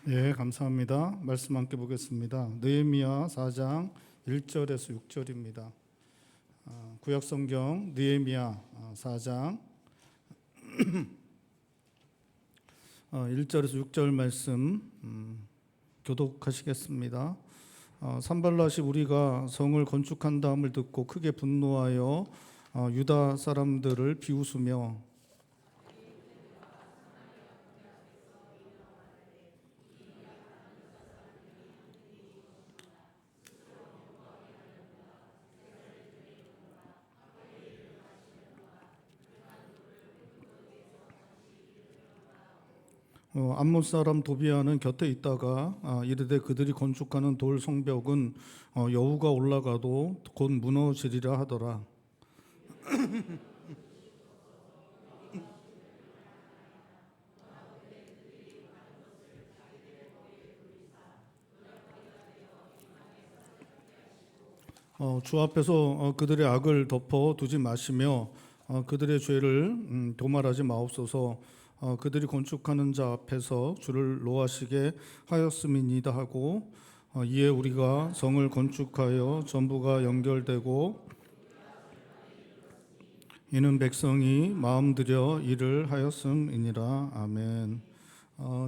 예, 감사합니다. 말씀 함께 보겠습니다. 느헤미야 4장 1절에서 6절입니다. 구약성경 느헤미야 4장 1절에서 6절 말씀 교독하시겠습니다. 산발랏이 우리가 성을 건축한 다음을 듣고 크게 분노하여 유다 사람들을 비웃으며 암몬 사람 도비아는 곁에 있다가 이르되 그들이 건축하는 돌 성벽은 여우가 올라가도 곧 무너지리라 하더라. 주 앞에서 그들의 악을 덮어 두지 마시며 그들의 죄를 도말하지 마옵소서. 그들이 건축하는 자 앞에서 주를 노하시게 하였음이니이다 하고 이에 우리가 성을 건축하여 전부가 연결되고 이는 백성이 마음들여 일을 하였음이니라. 아멘.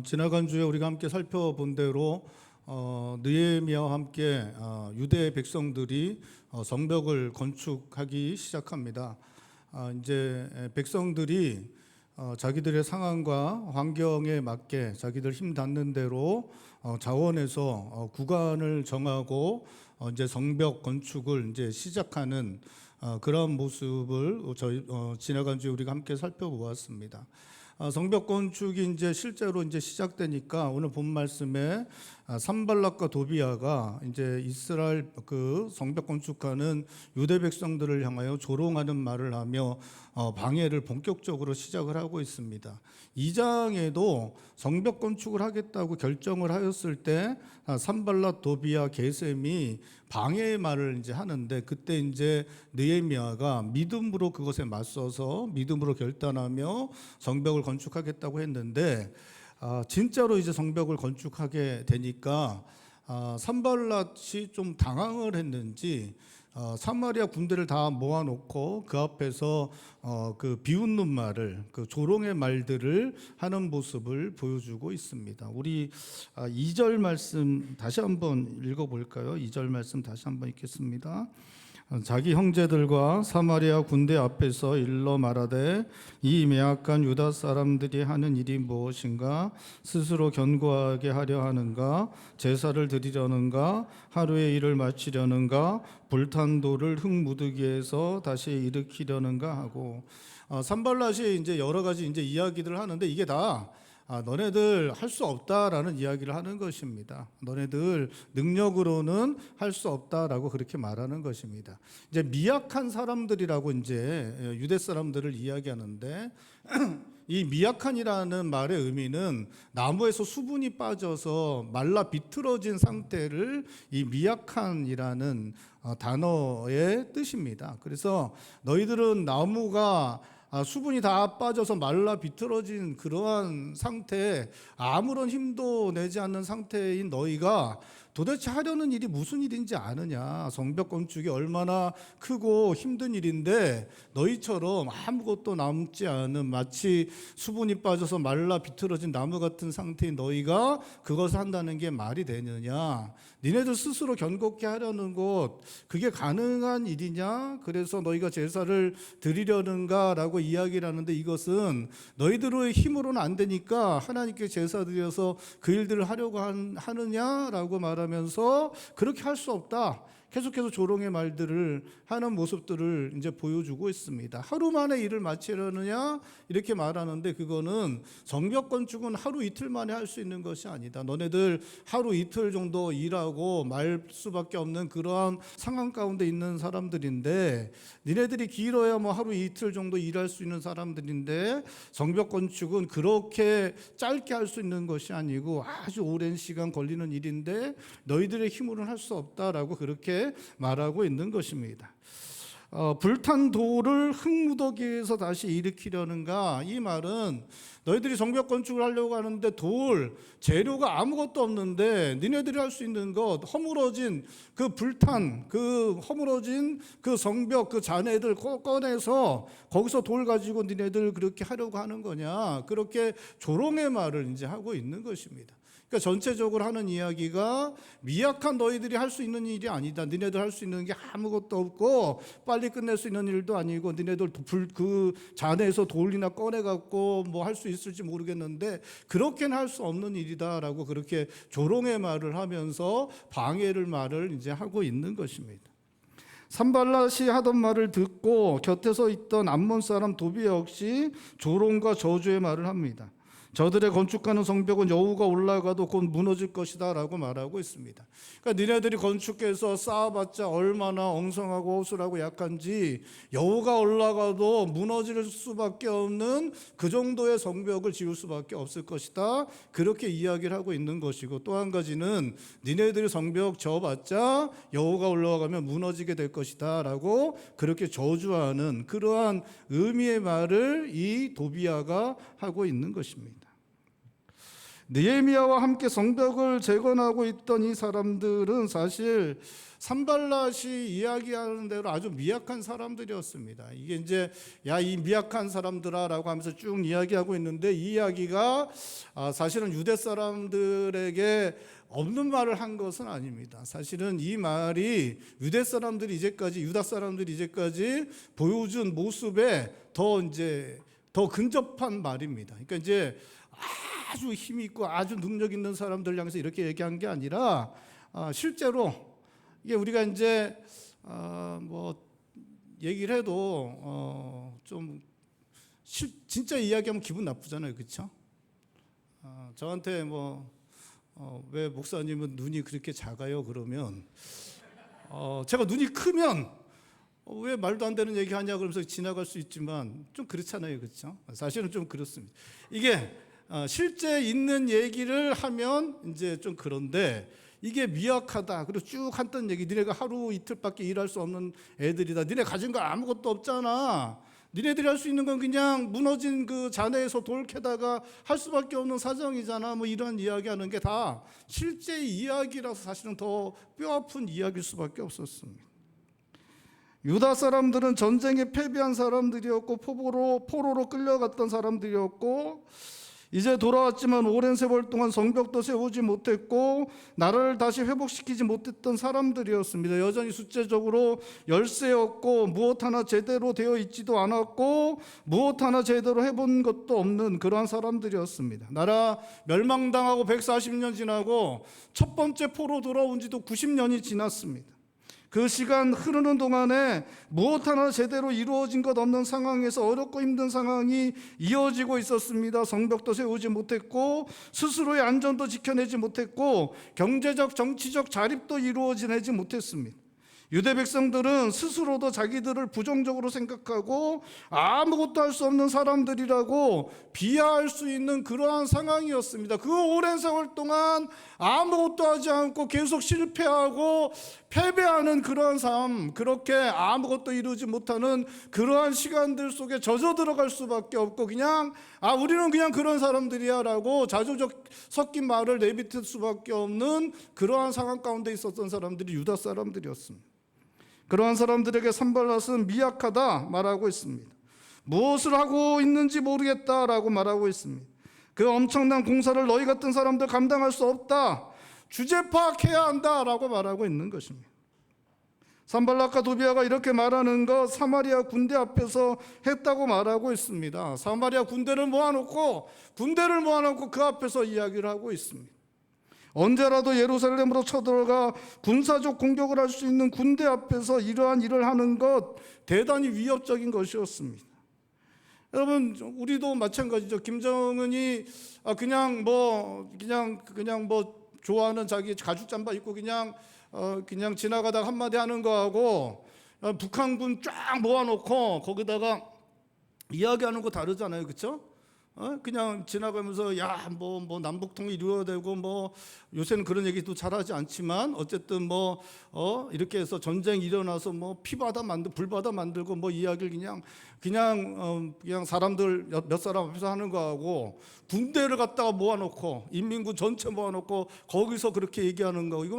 지나간 주에 우리가 함께 살펴본 대로 느헤미야와 함께 유대 백성들이 성벽을 건축하기 시작합니다. 이제 백성들이 자기들의 상황과 환경에 맞게 자기들 힘 닿는 대로 자원해서 구간을 정하고 이제 성벽 건축을 이제 시작하는 그런 모습을 지나간 주에 우리가 함께 살펴보았습니다. 성벽 건축이 이제 실제로 이제 시작되니까 오늘 본 말씀에 산발랏과 도비아가 이제 이스라엘 그 성벽 건축하는 유대 백성들을 향하여 조롱하는 말을 하며 방해를 본격적으로 시작을 하고 있습니다. 2장에도 성벽 건축을 하겠다고 결정을 하였을 때 산발랏, 도비아, 게셈이 방해의 말을 이제 하는데 그때 이제 느헤미야가 믿음으로 그것에 맞서서 믿음으로 결단하며 성벽을 건축하겠다고 했는데 진짜로 이제 성벽을 건축하게 되니까 산발랏이 좀 당황을 했는지 사마리아 군대를 다 모아놓고 그 앞에서 그 비웃는 말을 그 조롱의 말들을 하는 모습을 보여주고 있습니다. 우리 2절 말씀 다시 한번 읽어볼까요? 2절 말씀 다시 한번 읽겠습니다. 자기 형제들과 사마리아 군대 앞에서 일러 말하되 이 매악한 유다 사람들이 하는 일이 무엇인가? 스스로 견고하게 하려 하는가? 제사를 드리려는가? 하루의 일을 마치려는가? 불탄 돌을 흙무더기에서 다시 일으키려는가 하고 산발랏이 이제 여러 가지 이제 이야기들을 하는데 이게 다 너네들 할 수 없다라는 이야기를 하는 것입니다. 너네들 능력으로는 할 수 없다라고 그렇게 말하는 것입니다. 이제 미약한 사람들이라고 이제 유대 사람들을 이야기하는데 이 미약한이라는 말의 의미는 나무에서 수분이 빠져서 말라 비틀어진 상태를 이 미약한이라는 단어의 뜻입니다. 그래서 너희들은 나무가 수분이 다 빠져서 말라 비틀어진 그러한 상태에 아무런 힘도 내지 않는 상태인 너희가 도대체 하려는 일이 무슨 일인지 아느냐? 성벽 건축이 얼마나 크고 힘든 일인데 너희처럼 아무것도 남지 않은 마치 수분이 빠져서 말라 비틀어진 나무 같은 상태인 너희가 그것을 한다는 게 말이 되느냐? 니네들 스스로 견고케 하려는 것 그게 가능한 일이냐? 그래서 너희가 제사를 드리려는가? 라고 이야기를 하는데 이것은 너희들의 힘으로는 안 되니까 하나님께 제사 드려서 그 일들을 하려고 하느냐라고 말하면서 그렇게 할 수 없다. 계속해서 조롱의 말들을 하는 모습들을 이제 보여주고 있습니다. 하루 만에 일을 마치려느냐 이렇게 말하는데 그거는 성벽 건축은 하루 이틀 만에 할 수 있는 것이 아니다. 너네들 하루 이틀 정도 일하고 말 수밖에 없는 그러한 상황 가운데 있는 사람들인데 니네들이 길어야 뭐 하루 이틀 정도 일할 수 있는 사람들인데 성벽 건축은 그렇게 짧게 할 수 있는 것이 아니고 아주 오랜 시간 걸리는 일인데 너희들의 힘으로는 할 수 없다라고 그렇게 말하고 있는 것입니다. 불탄 돌을 흙무더기에서 다시 일으키려는가? 이 말은 너희들이 성벽 건축을 하려고 하는데 돌 재료가 아무것도 없는데 니네들이 할 수 있는 것, 허물어진 그 불탄, 그 허물어진 그 성벽 그 잔해들 꺼내서 거기서 돌 가지고 니네들 그렇게 하려고 하는 거냐, 그렇게 조롱의 말을 이제 하고 있는 것입니다. 그러니까 전체적으로 하는 이야기가 미약한 너희들이 할 수 있는 일이 아니다. 니네들 할 수 있는 게 아무것도 없고 빨리 끝낼 수 있는 일도 아니고 니네들 그 잔에서 돌이나 꺼내갖고 뭐 할 수 있을지 모르겠는데 그렇게는 할 수 없는 일이다라고 그렇게 조롱의 말을 하면서 방해를 말을 이제 하고 있는 것입니다. 산발랏이 하던 말을 듣고 곁에 서 있던 암몬 사람 도비야 역시 조롱과 저주의 말을 합니다. 저들의 건축하는 성벽은 여호가 올라가도 곧 무너질 것이다 라고 말하고 있습니다. 그러니까 니네들이 건축해서 쌓아봤자 얼마나 엉성하고 허술하고 약한지 여호가 올라가도 무너질 수밖에 없는 그 정도의 성벽을 지을 수밖에 없을 것이다, 그렇게 이야기를 하고 있는 것이고, 또 한 가지는 니네들이 성벽 져봤자 여호가 올라가면 무너지게 될 것이다 라고 그렇게 저주하는 그러한 의미의 말을 이 도비야가 하고 있는 것입니다. 느헤미야와 함께 성벽을 재건하고 있던 이 사람들은 사실 산발랏이 이야기하는 대로 아주 미약한 사람들이었습니다. 이게 이제 야 이 미약한 사람들아라고 하면서 쭉 이야기하고 있는데, 이 이야기가 사실은 유대 사람들에게 없는 말을 한 것은 아닙니다. 사실은 이 말이 유다 사람들이 이제까지 보여준 모습에 더 근접한 말입니다. 그러니까 이제 아주 힘 있고 아주 능력 있는 사람들 향해서 이렇게 얘기한 게 아니라 실제로 이게 우리가 이제 뭐 얘기를 해도 좀 진짜 이야기하면 기분 나쁘잖아요, 그렇죠? 저한테 왜 목사님은 눈이 그렇게 작아요? 그러면 제가 눈이 크면 왜 말도 안 되는 얘기하냐 그러면서 지나갈 수 있지만 좀 그렇잖아요, 그렇죠? 사실은 좀 그렇습니다. 이게 실제 있는 얘기를 하면 이제 좀 그런데, 이게 미약하다 그리고 쭉 했던 얘기, 니네가 하루 이틀밖에 일할 수 없는 애들이다, 니네 가진 거 아무것도 없잖아, 니네들이 할 수 있는 건 그냥 무너진 그 잔해에서 돌 캐다가 할 수밖에 없는 사정이잖아, 뭐 이런 이야기하는 게 다 실제 이야기라서 사실은 더 뼈아픈 이야기일 수밖에 없었습니다. 유다 사람들은 전쟁에 패배한 사람들이었고 포로로 끌려갔던 사람들이었고, 이제 돌아왔지만 오랜 세월 동안 성벽도 세우지 못했고 나라를 다시 회복시키지 못했던 사람들이었습니다. 여전히 숫자적으로 열세였고 무엇 하나 제대로 되어 있지도 않았고 무엇 하나 제대로 해본 것도 없는 그러한 사람들이었습니다. 나라 멸망당하고 140년 지나고 첫 번째 포로 돌아온 지도 90년이 지났습니다. 그 시간 흐르는 동안에 무엇 하나 제대로 이루어진 것 없는 상황에서 어렵고 힘든 상황이 이어지고 있었습니다. 성벽도 세우지 못했고 스스로의 안전도 지켜내지 못했고 경제적 정치적 자립도 이루어지지 못했습니다. 유대 백성들은 스스로도 자기들을 부정적으로 생각하고 아무것도 할 수 없는 사람들이라고 비하할 수 있는 그러한 상황이었습니다. 그 오랜 세월 동안 아무것도 하지 않고 계속 실패하고 패배하는 그러한 삶, 그렇게 아무것도 이루지 못하는 그러한 시간들 속에 젖어 들어갈 수밖에 없고 그냥 우리는 그냥 그런 사람들이야 라고 자조적 섞인 말을 내뱉을 수밖에 없는 그러한 상황 가운데 있었던 사람들이 유다 사람들이었습니다. 그러한 사람들에게 산발랏은 미약하다 말하고 있습니다. 무엇을 하고 있는지 모르겠다라고 말하고 있습니다. 그 엄청난 공사를 너희 같은 사람들 감당할 수 없다, 주제 파악해야 한다라고 말하고 있는 것입니다. 산발랏과 도비야가 이렇게 말하는 것 사마리아 군대 앞에서 했다고 말하고 있습니다. 사마리아 군대를 모아놓고 그 앞에서 이야기를 하고 있습니다. 언제라도 예루살렘으로 쳐들어가 군사적 공격을 할 수 있는 군대 앞에서 이러한 일을 하는 것 대단히 위협적인 것이었습니다. 여러분, 우리도 마찬가지죠. 김정은이 그냥 좋아하는 자기 가죽 잠바 입고 그냥 지나가다가 한마디 하는 거하고 북한군 쫙 모아놓고 거기다가 이야기하는 거 다르잖아요, 그렇죠? 그냥 지나가면서 야 뭐 남북통일 이루어야 되고 뭐 요새는 그런 얘기도 잘하지 않지만 어쨌든 뭐 이렇게 해서 전쟁이 일어나서 뭐 피바다 만들 불바다 만들고 뭐 이야기를 그냥 사람들 몇 사람 앞에서 하는 거하고 군대를 갖다가 모아놓고 인민군 전체 모아놓고 거기서 그렇게 얘기하는 거 이거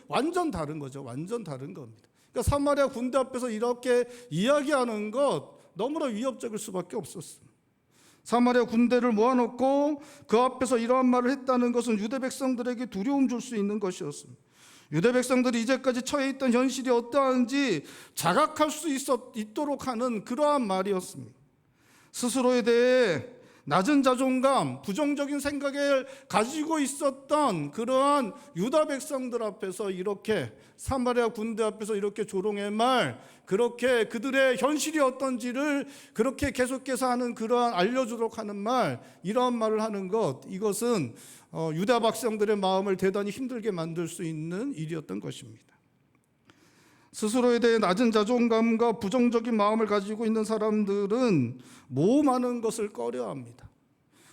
완전 다른 거죠. 완전 다른 겁니다. 그러니까 사마리아 군대 앞에서 이렇게 이야기하는 것 너무나 위협적일 수밖에 없었습니다. 사마리아 군대를 모아놓고 그 앞에서 이러한 말을 했다는 것은 유대 백성들에게 두려움 줄 수 있는 것이었습니다. 유대 백성들이 이제까지 처해 있던 현실이 어떠한지 자각할 수 있도록 하는 그러한 말이었습니다. 스스로에 대해 낮은 자존감, 부정적인 생각을 가지고 있었던 그러한 유다 백성들 앞에서 이렇게 사마리아 군대 앞에서 이렇게 조롱의 말, 그렇게 그들의 현실이 어떤지를 그렇게 계속해서 하는 그러한 알려주도록 하는 말, 이러한 말을 하는 것, 이것은 유다 백성들의 마음을 대단히 힘들게 만들 수 있는 일이었던 것입니다. 스스로에 대해 낮은 자존감과 부정적인 마음을 가지고 있는 사람들은 모험하는 것을 꺼려합니다.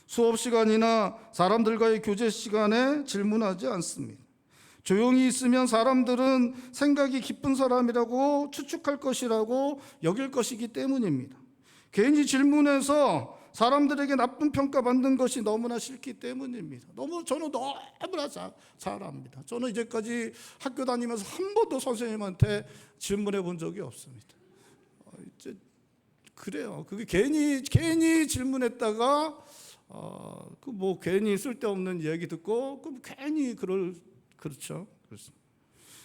수업 시간이나 사람들과의 교제 시간에 질문하지 않습니다. 조용히 있으면 사람들은 생각이 깊은 사람이라고 추측할 것이라고 여길 것이기 때문입니다. 괜히 질문해서 사람들에게 나쁜 평가 받는 것이 너무나 싫기 때문입니다. 저는 너무나 잘 압니다. 저는 이제까지 학교 다니면서 한 번도 선생님한테 질문해 본 적이 없습니다. 그래요. 그게 괜히 질문했다가 뭐 괜히 쓸데없는 얘기 듣고 괜히 그렇죠. 그렇습니다.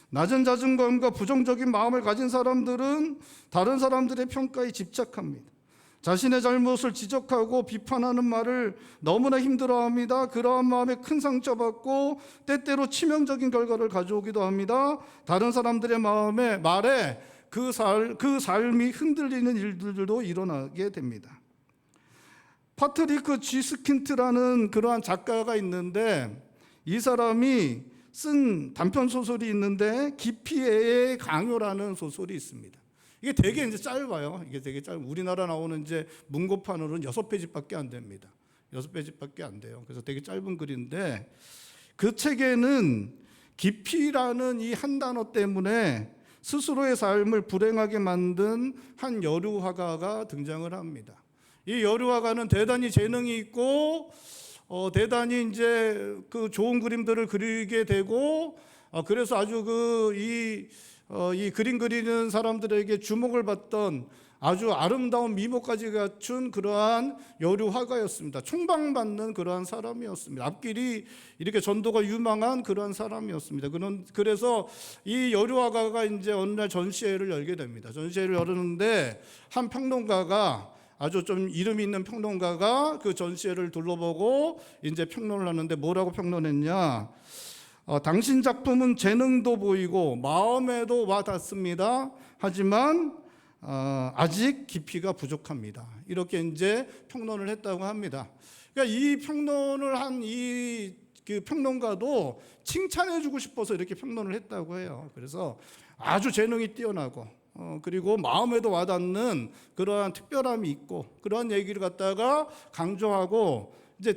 낮은 자존감과 부정적인 마음을 가진 사람들은 다른 사람들의 평가에 집착합니다. 자신의 잘못을 지적하고 비판하는 말을 너무나 힘들어합니다. 그러한 마음에 큰 상처받고 때때로 치명적인 결과를 가져오기도 합니다. 다른 사람들의 말에 그 삶이 흔들리는 일들도 일어나게 됩니다. 파트리크 G. 스킨트라는 그러한 작가가 있는데 이 사람이 쓴 단편 소설이 있는데 기피의 강요라는 소설이 있습니다. 이게 되게 이제 짧아요. 이게 되게 짧아요. 우리나라 나오는 이제 문고판으로는 6페이지밖에 안 됩니다. 6페이지밖에 안 돼요. 그래서 되게 짧은 글인데 그 책에는 기피라는 이 한 단어 때문에 스스로의 삶을 불행하게 만든 한 여류화가가 등장을 합니다. 이 여류화가는 대단히 재능이 있고 대단히 이제 그 좋은 그림들을 그리게 되고 그래서 아주 이 그림 그리는 사람들에게 주목을 받던 아주 아름다운 미모까지 갖춘 그러한 여류 화가였습니다. 총방받는 그러한 사람이었습니다. 앞길이 이렇게 전도가 유망한 그러한 사람이었습니다. 그래서 이 여류 화가가 이제 어느 날 전시회를 열게 됩니다. 전시회를 열었는데 한 평론가가 아주 좀 이름이 있는 평론가가 그 전시회를 둘러보고 이제 평론을 하는데 뭐라고 평론했냐? 당신 작품은 재능도 보이고 마음에도 와닿습니다. 하지만 아직 깊이가 부족합니다. 이렇게 이제 평론을 했다고 합니다. 그러니까 이 평론을 한 그 평론가도 칭찬해주고 싶어서 이렇게 평론을 했다고 해요. 그래서 아주 재능이 뛰어나고 그리고 마음에도 와닿는 그러한 특별함이 있고 그러한 얘기를 갖다가 강조하고 이제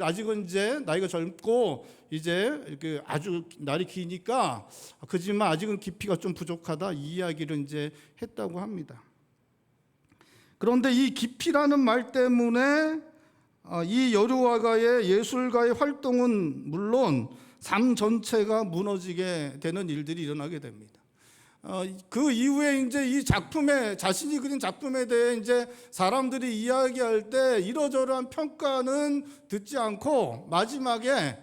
아직은 이제 나이가 젊고 이제 이렇게 아주 날이 기니까 그지만 아직은 깊이가 좀 부족하다 이 이야기를 이제 했다고 합니다. 그런데 이 깊이라는 말 때문에 이 여류화가의 예술가의 활동은 물론 삶 전체가 무너지게 되는 일들이 일어나게 됩니다. 그 이후에 이제 이 자신이 그린 작품에 대해 이제 사람들이 이야기할 때 이러저러한 평가는 듣지 않고 마지막에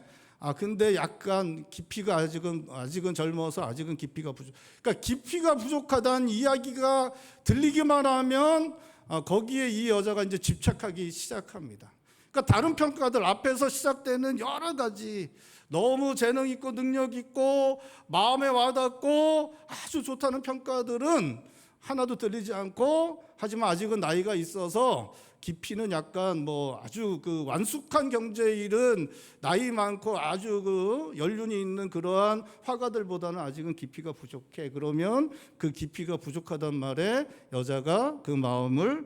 근데 약간 깊이가 아직은 젊어서 아직은 깊이가 부족. 그러니까 깊이가 부족하다는 이야기가 들리기만 하면 거기에 이 여자가 이제 집착하기 시작합니다. 그러니까 다른 평가들 앞에서 시작되는 여러 가지 너무 재능 있고 능력 있고 마음에 와닿고 아주 좋다는 평가들은 하나도 들리지 않고 하지만 아직은 나이가 있어서 깊이는 약간 뭐 아주 그 완숙한 경제에 이른 나이 많고 아주 그 연륜이 있는 그러한 화가들보다는 아직은 깊이가 부족해. 그러면 그 깊이가 부족하단 말에 여자가 그 마음을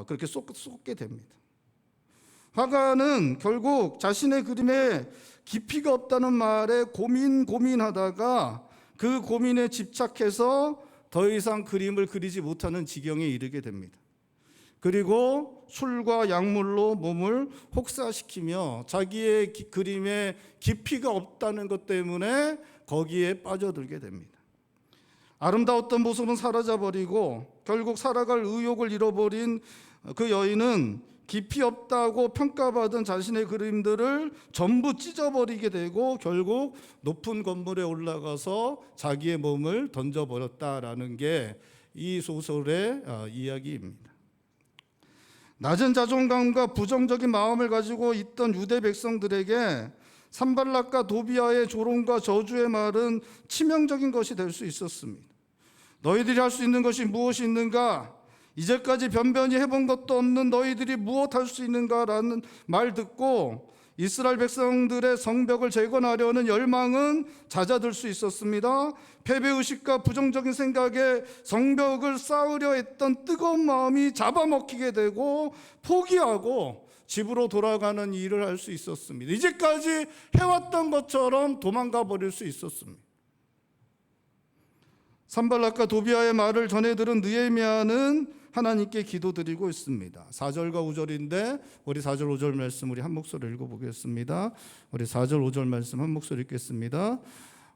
그렇게 쏟게 됩니다. 화가는 결국 자신의 그림에 깊이가 없다는 말에 고민하다가 그 고민에 집착해서 더 이상 그림을 그리지 못하는 지경에 이르게 됩니다. 그리고 술과 약물로 몸을 혹사시키며 자기의 그림에 깊이가 없다는 것 때문에 거기에 빠져들게 됩니다. 아름다웠던 모습은 사라져버리고 결국 살아갈 의욕을 잃어버린 그 여인은 깊이 없다고 평가받은 자신의 그림들을 전부 찢어버리게 되고 결국 높은 건물에 올라가서 자기의 몸을 던져버렸다라는 게 이 소설의 이야기입니다. 낮은 자존감과 부정적인 마음을 가지고 있던 유대 백성들에게 산발락과 도비아의 조롱과 저주의 말은 치명적인 것이 될 수 있었습니다. 너희들이 할 수 있는 것이 무엇이 있는가? 이제까지 변변히 해본 것도 없는 너희들이 무엇 할 수 있는가라는 말 듣고 이스라엘 백성들의 성벽을 재건하려는 열망은 잦아들 수 있었습니다. 패배의식과 부정적인 생각에 성벽을 쌓으려 했던 뜨거운 마음이 잡아먹히게 되고 포기하고 집으로 돌아가는 일을 할 수 있었습니다. 이제까지 해왔던 것처럼 도망가 버릴 수 있었습니다. 산발락과 도비아의 말을 전해 들은 느헤미야는 하나님께 기도드리고 있습니다. 4절과 5절인데 우리 4절 5절 말씀 우리 한 목소리 읽어보겠습니다. 우리 4절 5절 말씀 한 목소리 읽겠습니다.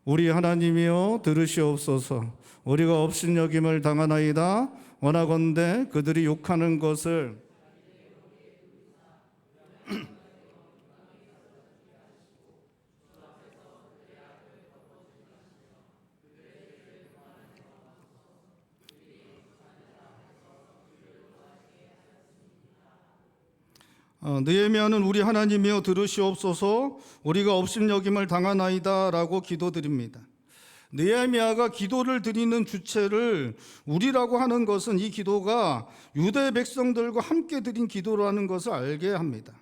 우리 하나님이여 들으시옵소서. 우리가 업신여김을 당하나이다. 원하건대 그들이 욕하는 것을 느헤미야는 우리 하나님이여 들으시옵소서 우리가 업신여김을 당하나이다 라고 기도드립니다. 느헤미야가 기도를 드리는 주체를 우리라고 하는 것은 이 기도가 유대 백성들과 함께 드린 기도라는 것을 알게 합니다.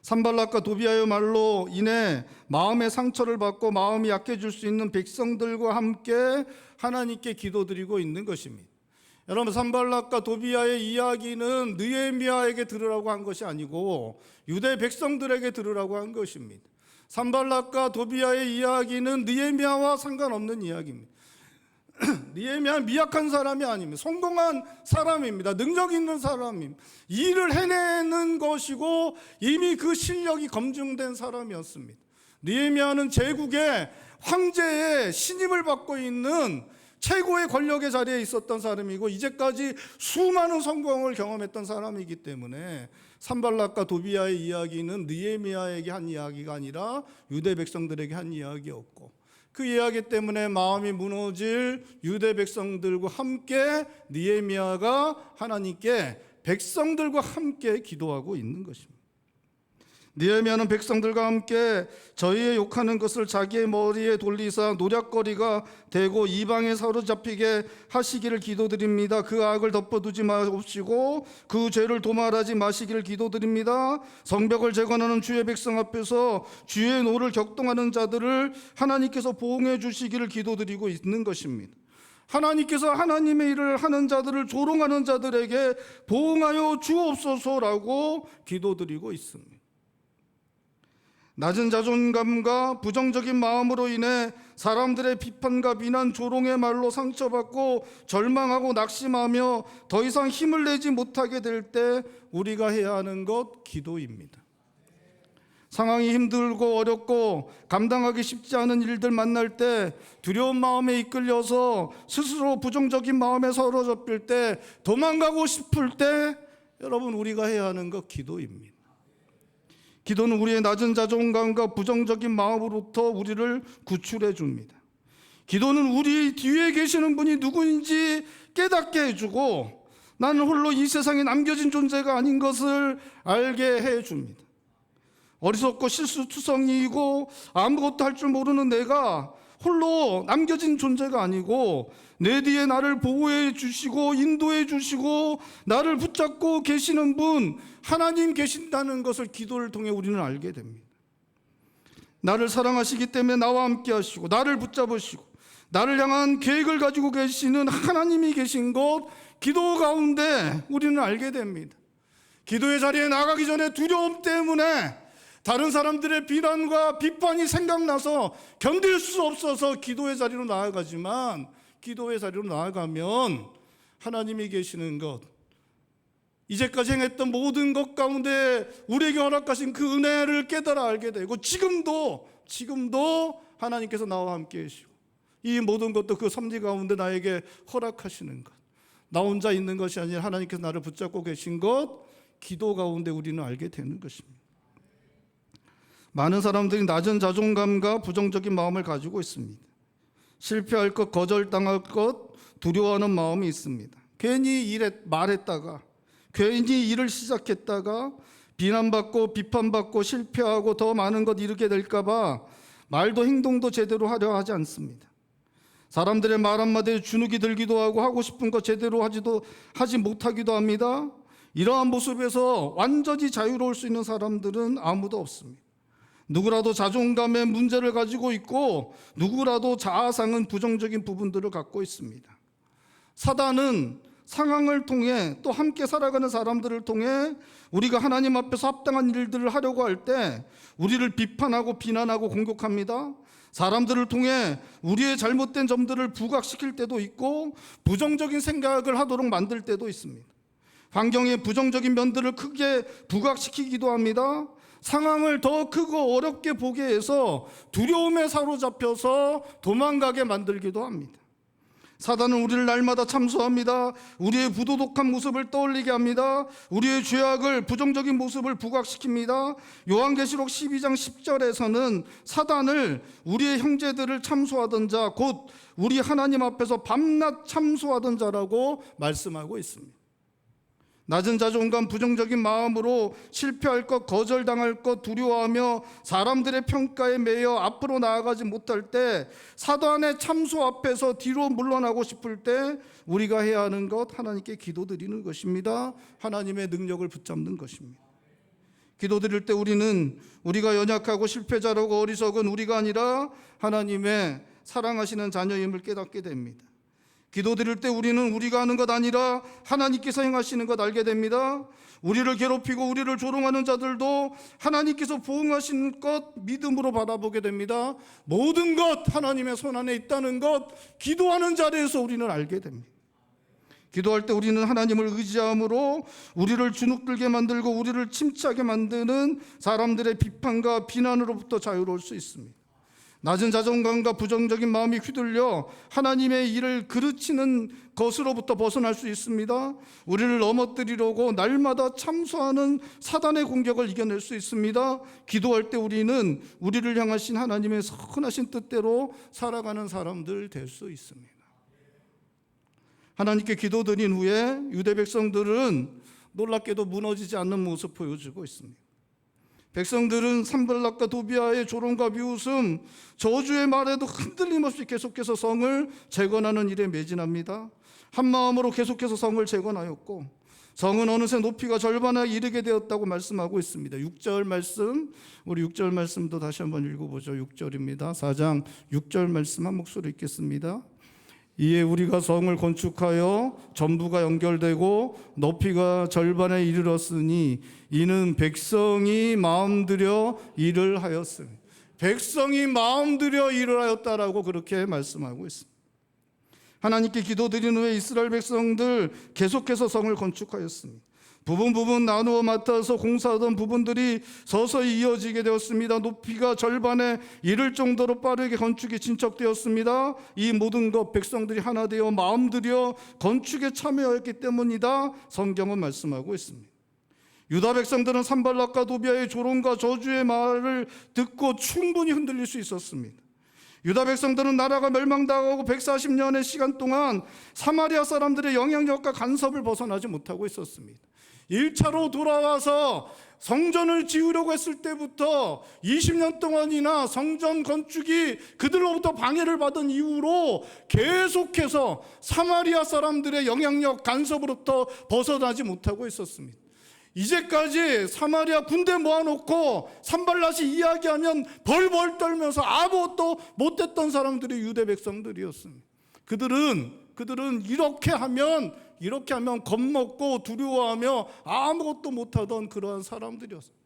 산발락과 도비아의 말로 인해 마음의 상처를 받고 마음이 약해질 수 있는 백성들과 함께 하나님께 기도드리고 있는 것입니다. 여러분, 산발락과 도비아의 이야기는 느헤미야에게 들으라고 한 것이 아니고 유대 백성들에게 들으라고 한 것입니다. 산발락과 도비아의 이야기는 느헤미야와 상관없는 이야기입니다. 느헤미야는 미약한 사람이 아닙니다. 성공한 사람입니다. 능력 있는 사람입니다. 일을 해내는 것이고 이미 그 실력이 검증된 사람이었습니다. 느헤미야는 제국의 황제의 신임을 받고 있는 최고의 권력의 자리에 있었던 사람이고 이제까지 수많은 성공을 경험했던 사람이기 때문에 산발락과 도비아의 이야기는 느헤미야에게 한 이야기가 아니라 유대 백성들에게 한 이야기였고 그 이야기 때문에 마음이 무너질 유대 백성들과 함께 느헤미야가 하나님께 백성들과 함께 기도하고 있는 것입니다. 느헤미야는 백성들과 함께 저희의 욕하는 것을 자기의 머리에 돌리사 노략거리가 되고 이방에 사로잡히게 하시기를 기도드립니다. 그 악을 덮어두지 마옵시고 그 죄를 도말하지 마시기를 기도드립니다. 성벽을 재건하는 주의 백성 앞에서 주의 노를 격동하는 자들을 하나님께서 보응해 주시기를 기도드리고 있는 것입니다. 하나님께서 하나님의 일을 하는 자들을 조롱하는 자들에게 보응하여 주옵소서라고 기도드리고 있습니다. 낮은 자존감과 부정적인 마음으로 인해 사람들의 비판과 비난, 조롱의 말로 상처받고 절망하고 낙심하며 더 이상 힘을 내지 못하게 될 때 우리가 해야 하는 것 기도입니다. 상황이 힘들고 어렵고 감당하기 쉽지 않은 일들 만날 때 두려운 마음에 이끌려서 스스로 부정적인 마음에 사로잡힐 때 도망가고 싶을 때 여러분 우리가 해야 하는 것 기도입니다. 기도는 우리의 낮은 자존감과 부정적인 마음으로부터 우리를 구출해 줍니다. 기도는 우리 뒤에 계시는 분이 누구인지 깨닫게 해주고 나는 홀로 이 세상에 남겨진 존재가 아닌 것을 알게 해줍니다. 어리석고 실수투성이이고 아무것도 할 줄 모르는 내가 홀로 남겨진 존재가 아니고 내 뒤에 나를 보호해 주시고 인도해 주시고 나를 붙잡고 계시는 분 하나님 계신다는 것을 기도를 통해 우리는 알게 됩니다. 나를 사랑하시기 때문에 나와 함께 하시고 나를 붙잡으시고 나를 향한 계획을 가지고 계시는 하나님이 계신 것 기도 가운데 우리는 알게 됩니다. 기도의 자리에 나가기 전에 두려움 때문에 다른 사람들의 비난과 비판이 생각나서 견딜 수 없어서 기도의 자리로 나아가지만, 기도의 자리로 나아가면 하나님이 계시는 것, 이제까지 행했던 모든 것 가운데 우리에게 허락하신 그 은혜를 깨달아 알게 되고, 지금도 하나님께서 나와 함께 계시고, 이 모든 것도 그 섭리 가운데 나에게 허락하시는 것, 나 혼자 있는 것이 아니라 하나님께서 나를 붙잡고 계신 것, 기도 가운데 우리는 알게 되는 것입니다. 많은 사람들이 낮은 자존감과 부정적인 마음을 가지고 있습니다. 실패할 것, 거절당할 것 두려워하는 마음이 있습니다. 괜히 말했다가, 괜히 일을 시작했다가 비난받고 비판받고 실패하고 더 많은 것 이루게 될까 봐 말도 행동도 제대로 하려 하지 않습니다. 사람들의 말 한마디에 주눅이 들기도 하고 싶은 거 제대로 하지 못하기도 합니다. 이러한 모습에서 완전히 자유로울 수 있는 사람들은 아무도 없습니다. 누구라도 자존감에 문제를 가지고 있고, 누구라도 자아상은 부정적인 부분들을 갖고 있습니다. 사단은 상황을 통해, 또 함께 살아가는 사람들을 통해 우리가 하나님 앞에서 합당한 일들을 하려고 할 때 우리를 비판하고 비난하고 공격합니다. 사람들을 통해 우리의 잘못된 점들을 부각시킬 때도 있고, 부정적인 생각을 하도록 만들 때도 있습니다. 환경의 부정적인 면들을 크게 부각시키기도 합니다. 상황을 더 크고 어렵게 보게 해서 두려움에 사로잡혀서 도망가게 만들기도 합니다. 사단은 우리를 날마다 참소합니다. 우리의 부도덕한 모습을 떠올리게 합니다. 우리의 죄악을, 부정적인 모습을 부각시킵니다. 요한계시록 12장 10절에서는 사단을 우리의 형제들을 참소하던 자, 곧 우리 하나님 앞에서 밤낮 참소하던 자라고 말씀하고 있습니다. 낮은 자존감, 부정적인 마음으로 실패할 것, 거절당할 것 두려워하며 사람들의 평가에 매여 앞으로 나아가지 못할 때, 사단의 참소 앞에서 뒤로 물러나고 싶을 때 우리가 해야 하는 것, 하나님께 기도드리는 것입니다. 하나님의 능력을 붙잡는 것입니다. 기도드릴 때 우리는 우리가 연약하고 실패자라고 어리석은 우리가 아니라 하나님의 사랑하시는 자녀임을 깨닫게 됩니다. 기도드릴 때 우리는 우리가 하는 것 아니라 하나님께서 행하시는 것 알게 됩니다. 우리를 괴롭히고 우리를 조롱하는 자들도 하나님께서 보응하신 것 믿음으로 바라보게 됩니다. 모든 것 하나님의 손 안에 있다는 것, 기도하는 자리에서 우리는 알게 됩니다. 기도할 때 우리는 하나님을 의지함으로 우리를 주눅들게 만들고 우리를 침체하게 만드는 사람들의 비판과 비난으로부터 자유로울 수 있습니다. 낮은 자존감과 부정적인 마음이 휘둘려 하나님의 일을 그르치는 것으로부터 벗어날 수 있습니다. 우리를 넘어뜨리려고 날마다 참소하는 사단의 공격을 이겨낼 수 있습니다. 기도할 때 우리는 우리를 향하신 하나님의 선하신 뜻대로 살아가는 사람들 될 수 있습니다. 하나님께 기도드린 후에 유대 백성들은 놀랍게도 무너지지 않는 모습을 보여주고 있습니다. 백성들은 산발락과 도비아의 조롱과 비웃음, 저주의 말에도 흔들림 없이 계속해서 성을 재건하는 일에 매진합니다. 한 마음으로 계속해서 성을 재건하였고, 성은 어느새 높이가 절반에 이르게 되었다고 말씀하고 있습니다. 6절 말씀, 우리 6절 말씀도 다시 한번 읽어보죠. 6절입니다. 4장 6절 말씀 한 목소리 읽겠습니다. 이에 우리가 성을 건축하여 전부가 연결되고 높이가 절반에 이르렀으니 이는 백성이 마음들여 일을 하였습니다. 백성이 마음들여 일을 하였다라고 그렇게 말씀하고 있습니다. 하나님께 기도드린 후에 이스라엘 백성들 계속해서 성을 건축하였습니다. 부분 나누어 맡아서 공사하던 부분들이 서서히 이어지게 되었습니다. 높이가 절반에 이를 정도로 빠르게 건축이 진척되었습니다. 이 모든 것 백성들이 하나 되어 마음들여 건축에 참여했기 때문이다, 성경은 말씀하고 있습니다. 유다 백성들은 산발락과 도비아의 조롱과 저주의 말을 듣고 충분히 흔들릴 수 있었습니다. 유다 백성들은 나라가 멸망당하고 140년의 시간 동안 사마리아 사람들의 영향력과 간섭을 벗어나지 못하고 있었습니다. 1차로 돌아와서 성전을 지으려고 했을 때부터 20년 동안이나 성전 건축이 그들로부터 방해를 받은 이후로 계속해서 사마리아 사람들의 영향력 간섭으로부터 벗어나지 못하고 있었습니다. 이제까지 사마리아 군대 모아놓고 산발랏이 이야기하면 벌벌 떨면서 아무것도 못했던 사람들이 유대 백성들이었습니다. 그들은 그들은 이렇게 하면 겁먹고 두려워하며 아무것도 못하던 그러한 사람들이었어요.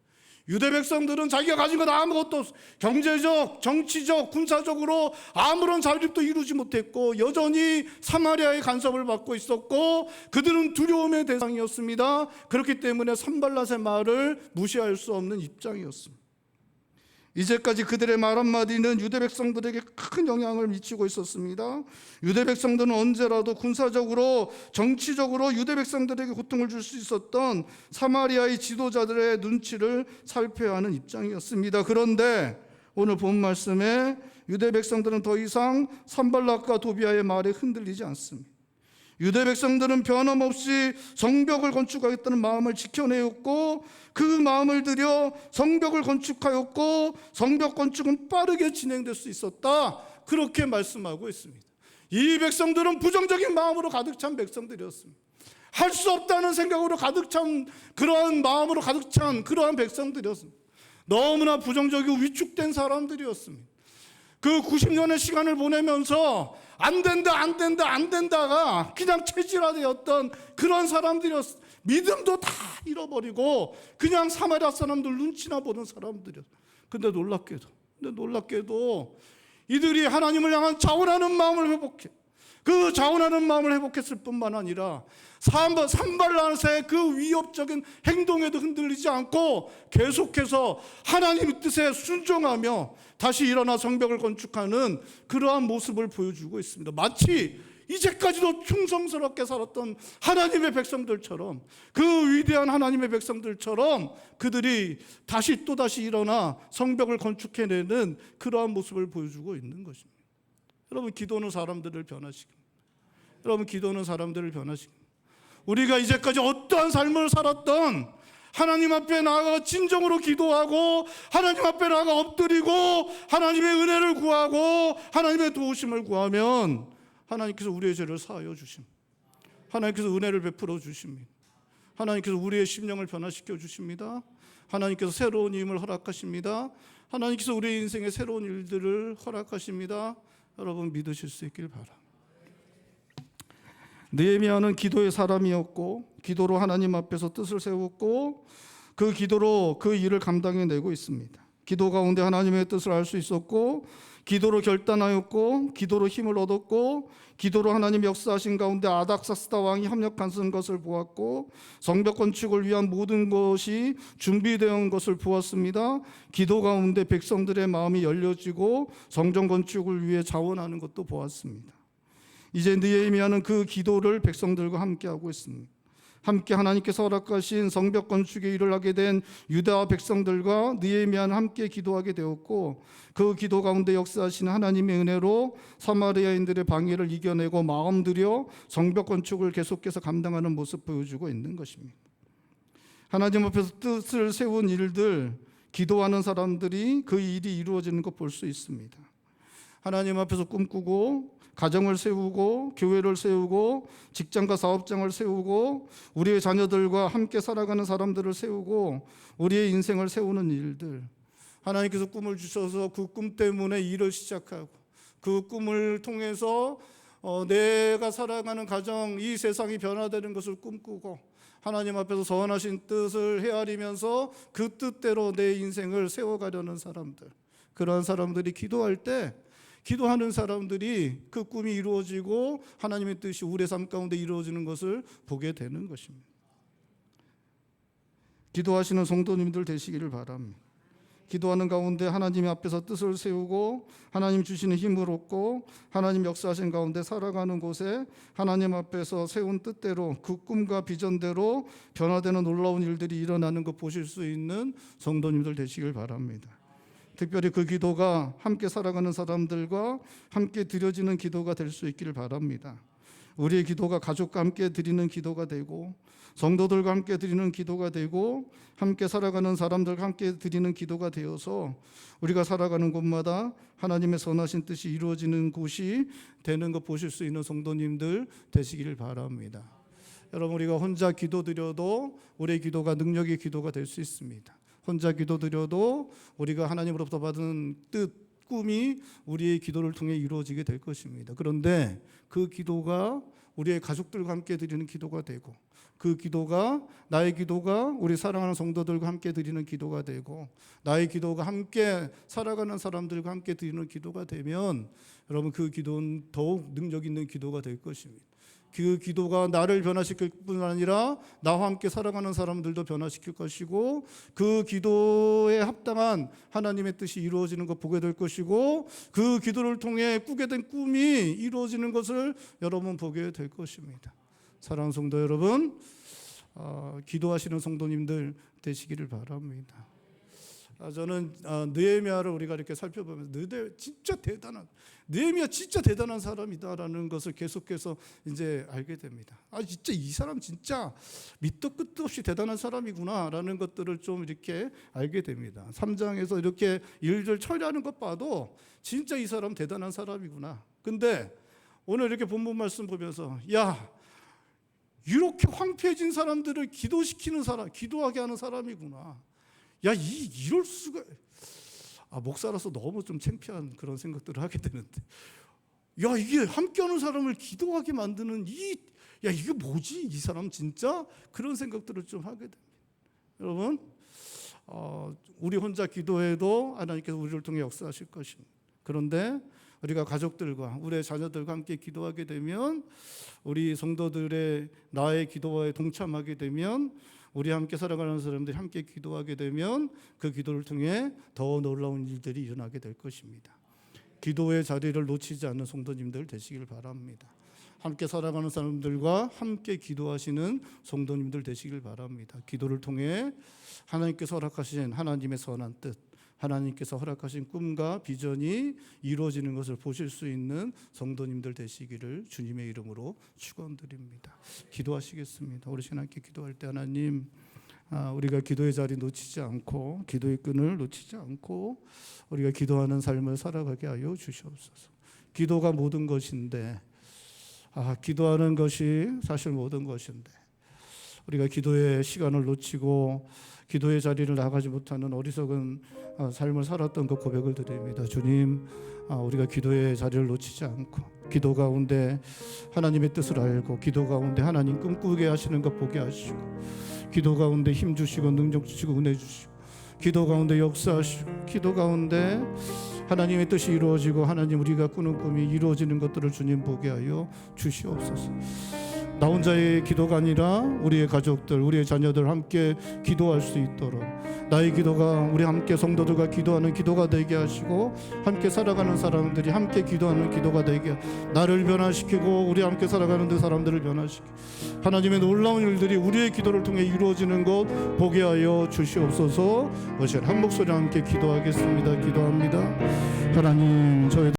유대 백성들은 자기가 가진 것 아무것도 경제적, 정치적, 군사적으로 아무런 자립도 이루지 못했고 여전히 사마리아의 간섭을 받고 있었고 그들은 두려움의 대상이었습니다. 그렇기 때문에 산발랏의 말을 무시할 수 없는 입장이었습니다. 이제까지 그들의 말 한마디는 유대 백성들에게 큰 영향을 미치고 있었습니다. 유대 백성들은 언제라도 군사적으로 정치적으로 유대 백성들에게 고통을 줄 수 있었던 사마리아의 지도자들의 눈치를 살펴야 하는 입장이었습니다. 그런데 오늘 본 말씀에 유대 백성들은 더 이상 산발랏과 도비아의 말에 흔들리지 않습니다. 유대 백성들은 변함없이 성벽을 건축하겠다는 마음을 지켜내었고 그 마음을 들여 성벽을 건축하였고 성벽 건축은 빠르게 진행될 수 있었다. 그렇게 말씀하고 있습니다. 이 백성들은 부정적인 마음으로 가득 찬 백성들이었습니다. 할 수 없다는 생각으로 가득 찬 그러한 마음으로 가득 찬 그러한 백성들이었습니다. 너무나 부정적이고 위축된 사람들이었습니다. 그 90년의 시간을 보내면서 안 된다가 그냥 체질화되었던 그런 사람들이었어요. 믿음도 다 잃어버리고 그냥 사마리아 사람들 눈치나 보는 사람들이었어요. 근데 놀랍게도 이들이 하나님을 향한 자원하는 마음을 회복해. 그 자원하는 마음을 회복했을 뿐만 아니라 산발랏의 그 위협적인 행동에도 흔들리지 않고 계속해서 하나님의 뜻에 순종하며 다시 일어나 성벽을 건축하는 그러한 모습을 보여주고 있습니다. 마치 이제까지도 충성스럽게 살았던 하나님의 백성들처럼 그 위대한 하나님의 백성들처럼 그들이 또다시 일어나 성벽을 건축해내는 그러한 모습을 보여주고 있는 것입니다. 여러분, 기도는 사람들을 변화시킵니다. 우리가 이제까지 어떠한 삶을 살았던 하나님 앞에 나아가 진정으로 기도하고 하나님 앞에 나아가 엎드리고 하나님의 은혜를 구하고 하나님의 도우심을 구하면 하나님께서 우리의 죄를 사하여 주십니다. 하나님께서 은혜를 베풀어 주십니다. 하나님께서 우리의 심령을 변화시켜 주십니다. 하나님께서 새로운 힘을 허락하십니다. 하나님께서 우리의 인생에 새로운 일들을 허락하십니다. 여러분, 믿으실 수 있길 바랍니다. 느헤미야는 기도의 사람이었고 기도로 하나님 앞에서 뜻을 세웠고 그 기도로 그 일을 감당해내고 있습니다. 기도 가운데 하나님의 뜻을 알 수 있었고 기도로 결단하였고 기도로 힘을 얻었고 기도로 하나님 역사하신 가운데 아닥사스다 왕이 합력한 것을 보았고 성벽 건축을 위한 모든 것이 준비되어 것을 보았습니다. 기도 가운데 백성들의 마음이 열려지고 성전 건축을 위해 자원하는 것도 보았습니다. 이제 느헤미야는 그 기도를 백성들과 함께 하고 있습니다. 함께 하나님께서 허락하신 성벽 건축의 일을 하게 된 유다 백성들과 느헤미야는 함께 기도하게 되었고 그 기도 가운데 역사하신 하나님의 은혜로 사마리아인들의 방해를 이겨내고 마음 들여 성벽 건축을 계속해서 감당하는 모습 보여주고 있는 것입니다. 하나님 앞에서 뜻을 세운 일들, 기도하는 사람들이 그 일이 이루어지는 것 볼 수 있습니다. 하나님 앞에서 꿈꾸고 가정을 세우고 교회를 세우고 직장과 사업장을 세우고 우리의 자녀들과 함께 살아가는 사람들을 세우고 우리의 인생을 세우는 일들, 하나님께서 꿈을 주셔서 그 꿈 때문에 일을 시작하고 그 꿈을 통해서 내가 살아가는 가정, 이 세상이 변화되는 것을 꿈꾸고 하나님 앞에서 선하신 뜻을 헤아리면서 그 뜻대로 내 인생을 세워가려는 사람들, 그러한 사람들이 기도할 때 기도하는 사람들이 그 꿈이 이루어지고 하나님의 뜻이 우리의 삶 가운데 이루어지는 것을 보게 되는 것입니다. 기도하시는 성도님들 되시기를 바랍니다. 기도하는 가운데 하나님 앞에서 뜻을 세우고 하나님 주시는 힘을 얻고 하나님 역사하신 가운데 살아가는 곳에 하나님 앞에서 세운 뜻대로 그 꿈과 비전대로 변화되는 놀라운 일들이 일어나는 것 보실 수 있는 성도님들 되시길 바랍니다. 특별히 그 기도가 함께 살아가는 사람들과 함께 드려지는 기도가 될 수 있기를 바랍니다. 우리의 기도가 가족과 함께 드리는 기도가 되고 성도들과 함께 드리는 기도가 되고 함께 살아가는 사람들과 함께 드리는 기도가 되어서 우리가 살아가는 곳마다 하나님의 선하신 뜻이 이루어지는 곳이 되는 것 보실 수 있는 성도님들 되시기를 바랍니다. 여러분, 우리가 혼자 기도드려도 우리의 기도가 능력의 기도가 될 수 있습니다. 혼자 기도드려도 우리가 하나님으로부터 받은 뜻, 꿈이 우리의 기도를 통해 이루어지게 될 것입니다. 그런데 그 기도가 우리의 가족들과 함께 드리는 기도가 되고, 그 기도가, 나의 기도가 우리 사랑하는 성도들과 함께 드리는 기도가 되고, 나의 기도가 함께 살아가는 사람들과 함께 드리는 기도가 되면 여러분, 그 기도는 더욱 능력 있는 기도가 될 것입니다. 그 기도가 나를 변화시킬 뿐 아니라 나와 함께 살아가는 사람들도 변화시킬 것이고, 그 기도에 합당한 하나님의 뜻이 이루어지는 것 보게 될 것이고, 그 기도를 통해 꾸게 된 꿈이 이루어지는 것을 여러분 보게 될 것입니다. 사랑하는 성도 여러분, 기도하시는 성도님들 되시기를 바랍니다. 저는 느헤미야를 우리가 이렇게 살펴보면서 느헤미야 진짜 대단한 사람이다라는 것을 계속해서 이제 알게 됩니다. 진짜 이 사람 진짜 밑도 끝도 없이 대단한 사람이구나라는 것들을 좀 이렇게 알게 됩니다. 3장에서 이렇게 일들 처리하는 것 봐도 진짜 이 사람 대단한 사람이구나. 근데 오늘 이렇게 본문 말씀 보면서, 야, 이렇게 황폐해진 사람들을 기도시키는 사람, 기도하게 하는 사람이구나. 야, 이럴 수가. 목사라서 너무 좀 창피한 그런 생각들을 하게 되는데, 야, 이게 함께하는 사람을 기도하게 만드는 이게 뭐지? 이 사람 진짜? 그런 생각들을 좀 하게 됩니다. 여러분, 우리 혼자 기도해도 하나님께서 우리를 통해 역사하실 것입니다. 그런데 우리가 가족들과 우리의 자녀들과 함께 기도하게 되면, 우리 성도들의 나의 기도에 동참하게 되면, 우리 함께 살아가는 사람들이 함께 기도하게 되면 그 기도를 통해 더 놀라운 일들이 일어나게 될 것입니다. 기도의 자리를 놓치지 않는 성도님들 되시길 바랍니다. 함께 살아가는 사람들과 함께 기도하시는 성도님들 되시길 바랍니다. 기도를 통해 하나님께서 허락하신 하나님의 선한 뜻, 하나님께서 허락하신 꿈과 비전이 이루어지는 것을 보실 수 있는 성도님들 되시기를 주님의 이름으로 축원드립니다. 기도하시겠습니다. 우리 신앙께 기도할 때, 하나님, 우리가 기도의 자리 놓치지 않고, 기도의 끈을 놓치지 않고 우리가 기도하는 삶을 살아가게 하여 주시옵소서. 기도가 모든 것인데, 기도하는 것이 사실 모든 것인데, 우리가 기도의 시간을 놓치고 기도의 자리를 나가지 못하는 어리석은 삶을 살았던 그 고백을 드립니다. 주님, 우리가 기도의 자리를 놓치지 않고 기도 가운데 하나님의 뜻을 알고 기도 가운데 하나님 꿈꾸게 하시는 것 보게 하시고, 기도 가운데 힘 주시고 능력 주시고 은혜 주시고, 기도 가운데 역사하시고, 기도 가운데 하나님의 뜻이 이루어지고 하나님 우리가 꾸는 꿈이 이루어지는 것들을 주님 보게 하여 주시옵소서. 나 혼자의 기도가 아니라 우리의 가족들, 우리의 자녀들 함께 기도할 수 있도록, 나의 기도가 우리 함께 성도들과 기도하는 기도가 되게 하시고, 함께 살아가는 사람들이 함께 기도하는 기도가 되게, 나를 변화시키고 우리 함께 살아가는 그 사람들을 변화시키고, 하나님의 놀라운 일들이 우리의 기도를 통해 이루어지는 것 보게 하여 주시옵소서. 한 목소리 함께 기도하겠습니다. 기도합니다. 하나님, 저희